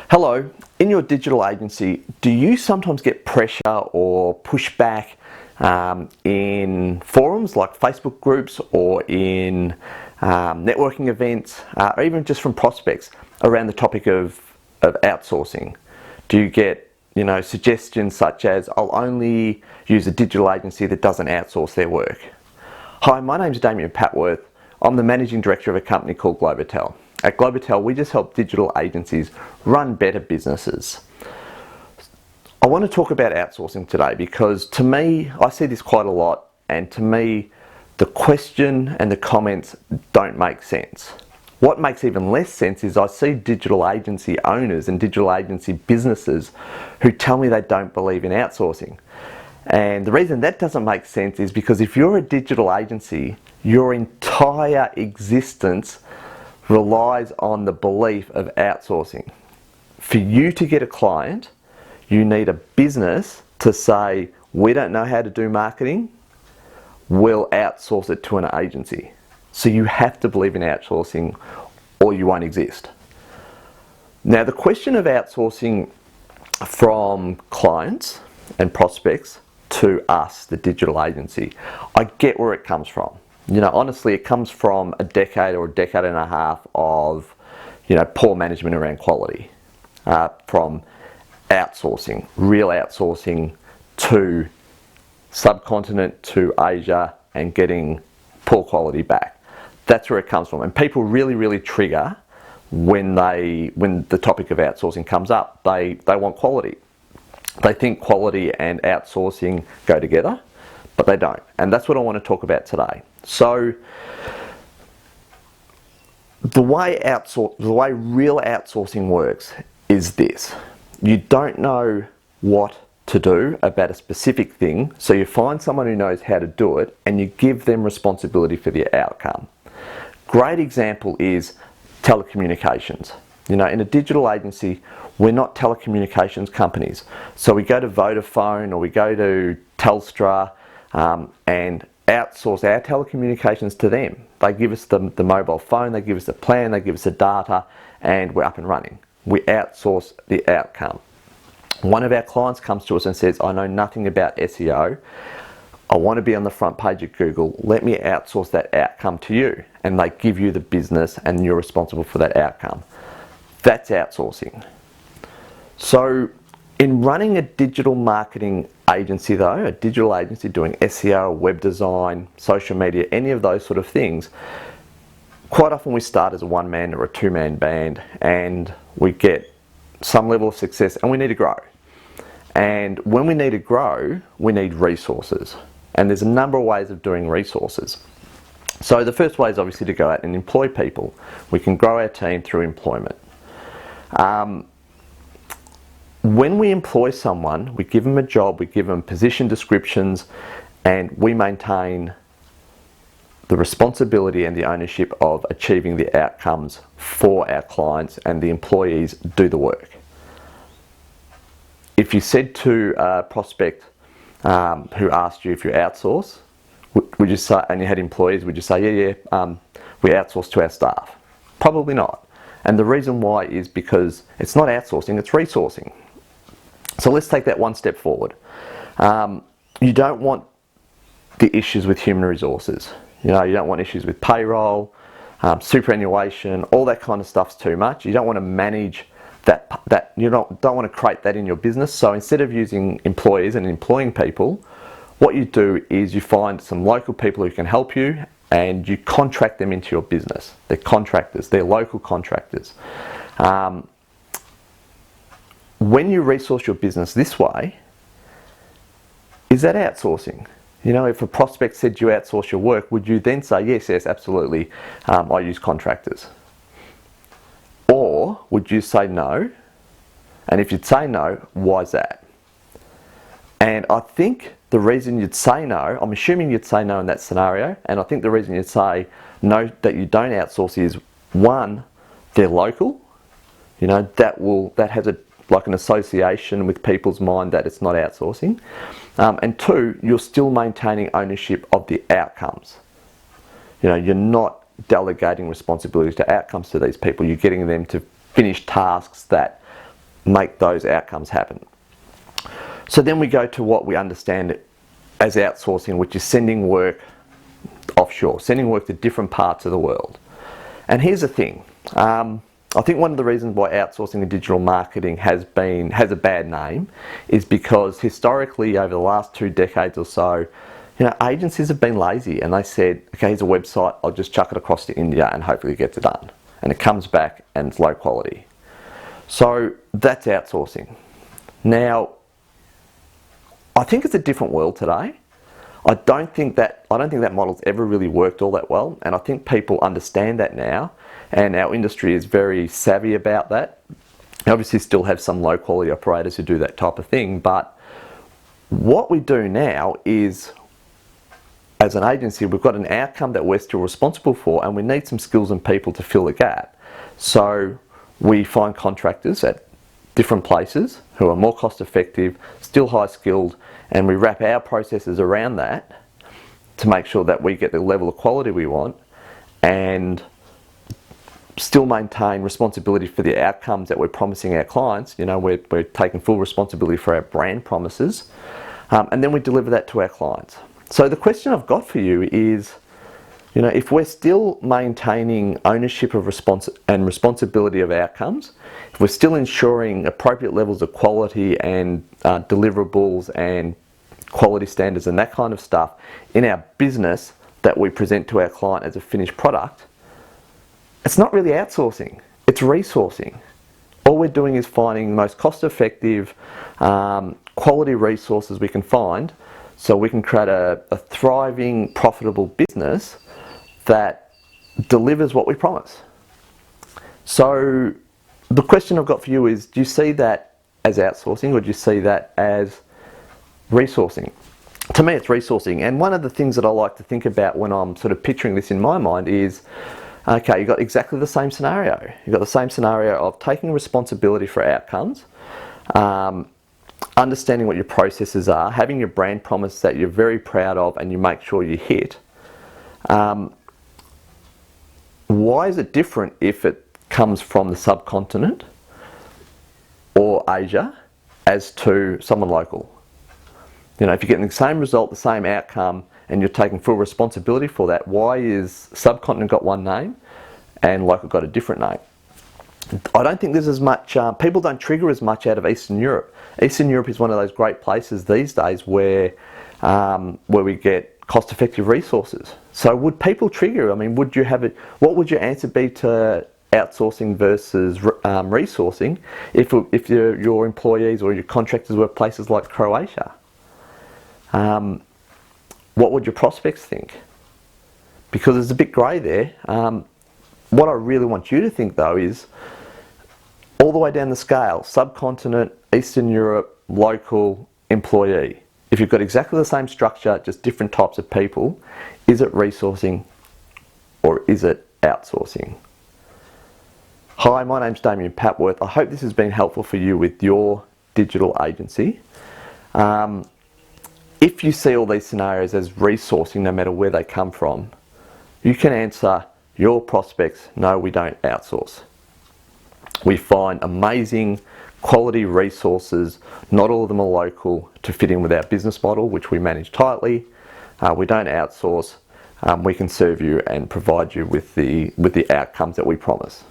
Hello, in your digital agency, do you sometimes get pressure or pushback in forums like Facebook groups or in networking events or even just from prospects around the topic of outsourcing? Do you get suggestions such as, I'll only use a digital agency that doesn't outsource their work? Hi, my name's Damien Patworth. I'm the Managing Director of a company called Globotel. At Globotel, we just help digital agencies run better businesses. I want to talk about outsourcing today because to me, I see this quite a lot, and to me, the question and the comments don't make sense. What makes even less sense is I see digital agency owners and digital agency businesses who tell me they don't believe in outsourcing. And the reason that doesn't make sense is because if you're a digital agency, your entire existence relies on the belief of outsourcing. For you to get a client, you need a business to say, we don't know how to do marketing, we'll outsource it to an agency. So you have to believe in outsourcing or you won't exist. Now, the question of outsourcing from clients and prospects to us, the digital agency, I get where it comes from. Honestly, it comes from a decade or a decade and a half of, poor management around quality, from outsourcing, real outsourcing to subcontinent to Asia and getting poor quality back. That's where it comes from. And people really trigger when the topic of outsourcing comes up. They want quality. They think quality and outsourcing go together, but they don't. And that's what I want to talk about today. So the way real outsourcing works is this. You don't know what to do about a specific thing, so you find someone who knows how to do it and you give them responsibility for the outcome. Great example is telecommunications. In a digital agency, we're not telecommunications companies. So we go to Vodafone or we go to Telstra and outsource our telecommunications to them. They give us the mobile phone, they give us the plan, they give us the data, and we're up and running. We outsource the outcome. One of our clients comes to us and says, I know nothing about SEO. I want to be on the front page of Google. Let me outsource that outcome to you. And they give you the business and you're responsible for that outcome. That's outsourcing. So in running a digital marketing agency though, a digital agency doing SEO, web design, social media, any of those sort of things, quite often we start as a one-man or a two-man band and we get some level of success and we need to grow. And when we need to grow, we need resources. And there's a number of ways of doing resources. So the first way is obviously to go out and employ people. We can grow our team through employment. When we employ someone, we give them a job, we give them position descriptions, and we maintain the responsibility and the ownership of achieving the outcomes for our clients, and the employees do the work. If you said to a prospect who asked you if you outsource, would you say, and you had employees, would you say, yeah, we outsource to our staff? Probably not. And the reason why is because it's not outsourcing, it's resourcing. So let's take that one step forward. You don't want the issues with human resources. You don't want issues with payroll, superannuation, all that kind of stuff's too much. You don't want to manage that you don't want to create that in your business. So instead of using employees and employing people, what you do is you find some local people who can help you and you contract them into your business. They're contractors, they're local contractors. When you resource your business this way, is that outsourcing? If a prospect said you outsource your work, would you then say, yes, absolutely, I use contractors? Or would you say no? And if you'd say no, why is that? And I think the reason you'd say no, I'm assuming you'd say no in that scenario, and I think the reason you'd say no that you don't outsource is, one, they're local. That has an association with people's mind that it's not outsourcing. And two, you're still maintaining ownership of the outcomes. You're not delegating responsibilities to outcomes to these people. You're getting them to finish tasks that make those outcomes happen. So then we go to what we understand as outsourcing, which is sending work offshore, sending work to different parts of the world. And here's the thing, I think one of the reasons why outsourcing and digital marketing has a bad name is because historically over the last 2 decades or so, agencies have been lazy and they said, okay, here's a website, I'll just chuck it across to India and hopefully it gets it done. And it comes back and it's low quality. So that's outsourcing. Now, I think it's a different world today. I don't think that model's ever really worked all that well, and I think people understand that now, and our industry is very savvy about that. Obviously still have some low quality operators who do that type of thing, but what we do now is, as an agency, we've got an outcome that we're still responsible for, and we need some skills and people to fill the gap. So we find contractors at different places who are more cost effective, still high skilled, and we wrap our processes around that to make sure that we get the level of quality we want and still maintain responsibility for the outcomes that we're promising our clients. We're taking full responsibility for our brand promises, and then we deliver that to our clients. So the question I've got for you is, if we're still maintaining ownership of responsibility of outcomes, if we're still ensuring appropriate levels of quality and deliverables and quality standards and that kind of stuff in our business that we present to our client as a finished product, it's not really outsourcing, it's resourcing. All we're doing is finding the most cost-effective, quality resources we can find so we can create a thriving, profitable business that delivers what we promise. So the question I've got for you is, do you see that as outsourcing or do you see that as resourcing? To me, it's resourcing. And one of the things that I like to think about when I'm sort of picturing this in my mind is, okay, you've got exactly the same scenario. You've got the same scenario of taking responsibility for outcomes, understanding what your processes are, having your brand promise that you're very proud of and you make sure you hit. Why is it different if it comes from the subcontinent or Asia as to someone local? If you're getting the same result, the same outcome, and you're taking full responsibility for that, why is subcontinent got one name and local got a different name? I don't think there's as much, people don't trigger as much out of Eastern Europe. Eastern Europe is one of those great places these days where we get cost-effective resources. So would people trigger? I mean, would you have it? What would your answer be to outsourcing versus resourcing if your employees or your contractors were places like Croatia? What would your prospects think? Because there's a bit grey there. What I really want you to think though is all the way down the scale: subcontinent, Eastern Europe, local, employee. If you've got exactly the same structure, just different types of people, is it resourcing or is it outsourcing? Hi, my name's Damien Papworth. I hope this has been helpful for you with your digital agency. If you see all these scenarios as resourcing, no matter where they come from, you can answer your prospects, no, we don't outsource. We find amazing quality resources, not all of them are local, to fit in with our business model, which we manage tightly. We don't outsource. We can serve you and provide you with the outcomes that we promise.